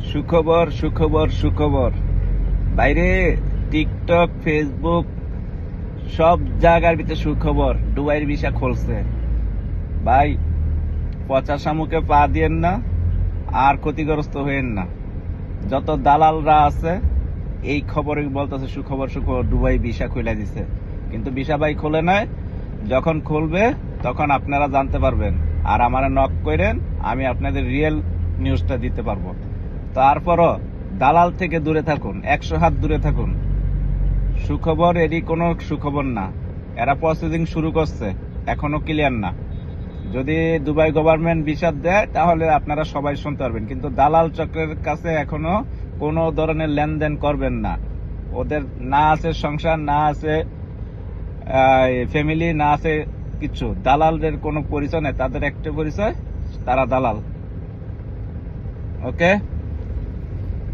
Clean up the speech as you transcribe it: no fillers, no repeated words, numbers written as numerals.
সুখবর সুখবর সুখবর। বাইরে টিকটক, ফেসবুক সব জায়গার ভিতরে সুখবর। দুবাইয়ের ভিসা খুলছে ভাই। পচা শামুকে পা দিয়েন না, আর ক্ষতিগ্রস্ত হইেন না। যত দালালরা আছে এই খবরে বলতেছে সুখবর সুখবর, দুবাই ভিসা খুলে দিছে, কিন্তু ভিসা ভাই খুলে নাই। যখন খুলবে তখন আপনারা জানতে পারবেন, আর আমারে নক করেন, আমি আপনাদের রিয়েল নিউজটা দিতে পারবো। তারপরও দালাল থেকে দূরে থাকুন, 100 হাত দূরে থাকুন। সুখবর এরই কোনো সুখবর না। এরা প্রসেসিং শুরু করছে, এখনো ক্লিয়ার না। যদি দুবাই গভর্নমেন্ট ভিসা দেয় তাহলে আপনারা সবাই শুনতে পারবেন, কিন্তু দালাল চক্রের কাছে এখনো কোনো ধরনের লেনদেন করবেন না। ওদের না আছে সংসার, না আছে ফ্যামিলি, না আছে কিছু। দালালদের কোনো পরিচয় নেই, তাদের একটা পরিচয়, তারা দালাল। ওকে।